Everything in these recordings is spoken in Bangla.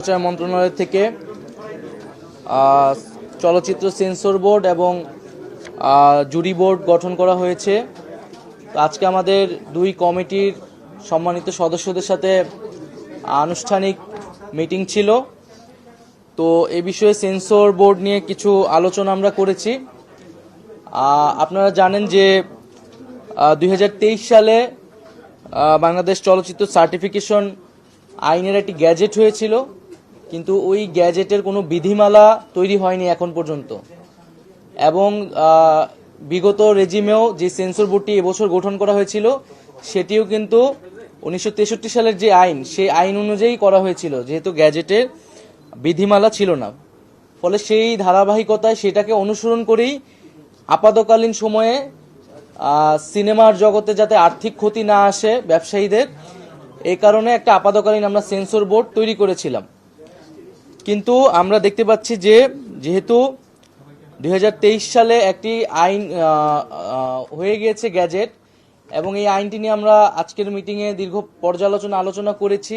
প্রচার মন্ত্রণালয় থেকে চলচ্চিত্র সেন্সর বোর্ড এবং জুরি বোর্ড গঠন করা হয়েছে। আজকে আমাদের দুই কমিটির সম্মানিত সদস্যদের সাথে আনুষ্ঠানিক মিটিং ছিল। তো এই বিষয়ে সেন্সর বোর্ড নিয়ে কিছু আলোচনা আমরা করেছি। আপনারা জানেন যে 2023 সালে বাংলাদেশ চলচ্চিত্র সার্টিফিকেশন আইনের একটি গ্যাজেট হয়েছিল, কিন্তু ওই গ্যাজেটের কোনো বিধিমালা তৈরি হয়নি এখন পর্যন্ত। এবং বিগত রেজিমেও যে সেন্সর বোর্ডটি এবছর গঠন করা হয়েছিল সেটিও কিন্তু 1963 সালের যে আইন, সেই আইন অনুযায়ী করা হয়েছিল, যেহেতু গ্যাজেটের বিধিমালা ছিল না। ফলে সেই ধারাবাহিকতায় সেটাকে অনুসরণ করেই আপাতকালীন সময়ে সিনেমার জগতে যাতে আর্থিক ক্ষতি না আসে ব্যবসায়ীদের, এই কারণে একটা আপাতকালীন আমরা সেন্সর বোর্ড তৈরি করেছিলাম। কিন্তু আমরা দেখতে পাচ্ছি যে যেহেতু 2023 সালে একটি আইন হয়ে গিয়েছে গ্যাজেট, এবং এই আইনটি নিয়ে আমরা আজকের মিটিংয়ে দীর্ঘ পর্যালোচনা আলোচনা করেছি।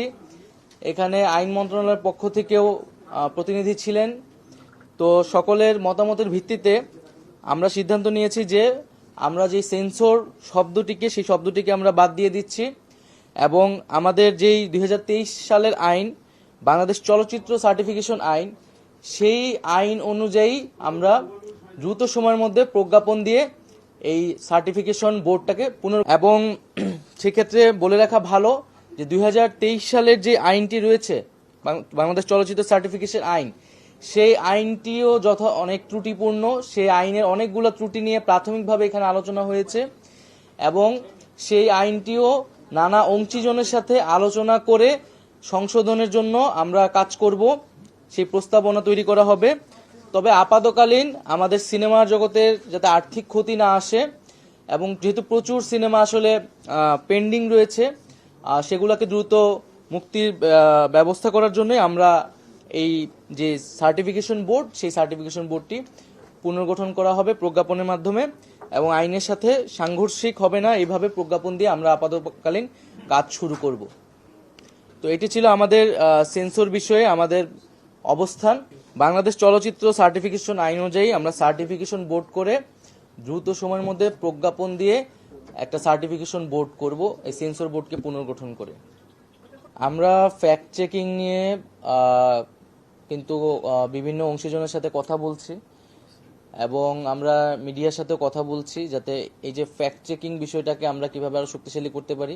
এখানে আইন মন্ত্রণালয়ের পক্ষ থেকেও প্রতিনিধি ছিলেন। তো সকলের মতামতের ভিত্তিতে আমরা সিদ্ধান্ত নিয়েছি যে আমরা যে সেন্সর শব্দটিকে, সেই শব্দটিকে আমরা বাদ দিয়ে দিচ্ছি, এবং আমাদের যেই 2023 সালের আইন, বাংলাদেশ চলচ্চিত্র সার্টিফিকেশন আইন, সেই আইন অনুযায়ী আমরা দ্রুত সময়ের মধ্যে প্রজ্ঞাপন দিয়ে এই সার্টিফিকেশন বোর্ডটাকে এবং সেক্ষেত্রে বলে রাখা ভালো যে 2023 সালের যে আইনটি রয়েছে, বাংলাদেশ চলচ্চিত্র সার্টিফিকেশন আইন, সেই আইনটিও অনেক ত্রুটিপূর্ণ। সেই আইনের অনেকগুলো ত্রুটি নিয়ে প্রাথমিকভাবে এখানে আলোচনা হয়েছে, এবং সেই আইনটিও নানা অংশীজনের সাথে আলোচনা করে সংশোধনের জন্য আমরা কাজ করব। সেই প্রস্তাবনা তৈরি করা হবে। তবে আপাতকালীন আমাদের সিনেমার জগতের যাতে আর্থিক ক্ষতি না আসে, এবং যেহেতু প্রচুর সিনেমা আসলে পেন্ডিং রয়েছে, সেগুলোকে দ্রুত মুক্তির ব্যবস্থা করার জন্য আমরা এই যে সার্টিফিকেশন বোর্ড, সেই সার্টিফিকেশন বোর্ডটি পুনর্গঠন করা হবে প্রজ্ঞাপনের মাধ্যমে, এবং আইনের সাথে সাংঘর্ষিক হবে না, এইভাবে প্রজ্ঞাপন দিয়ে আমরা আপাতকালীন কাজ শুরু করব। তো এটি ছিল আমাদের সেন্সর বিষয়ে আমাদের অবস্থান। বাংলাদেশ চলচ্চিত্র সার্টিফিকেশন আইন অনুযায়ী আমরা সার্টিফিকেশন বোর্ড করে দ্রুত সময়ের মধ্যে প্রজ্ঞাপন দিয়ে একটা সার্টিফিকেশন বোর্ড করব, এই সেন্সর বোর্ডকে পুনর্গঠন করে। আমরা ফ্যাক্ট চেকিং নিয়ে কিন্তু বিভিন্ন অংশীজনের সাথে কথা বলছি, এবং আমরা মিডিয়ার সাথে কথা বলছি যাতে এই যে ফ্যাক্ট চেকিং বিষয়টাকে আমরা কিভাবে আরো শক্তিশালী করতে পারি।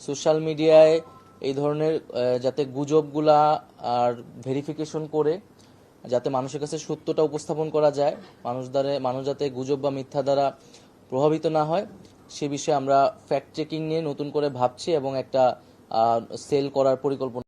সোশ্যাল মিডিয়ায় এই ধরনের যাতে গুজবগুলা আর ভেরিফিকেশন করে যাতে মানুষের কাছে সত্যটা উপস্থাপন করা যায়, মানুষ যাতে গুজব বা মিথ্যা দ্বারা প্রভাবিত না হয়, সে বিষয়ে আমরা ফ্যাক্ট চেকিং নিয়ে নতুন করে ভাবছি এবং একটা সেল করার পরিকল্পনা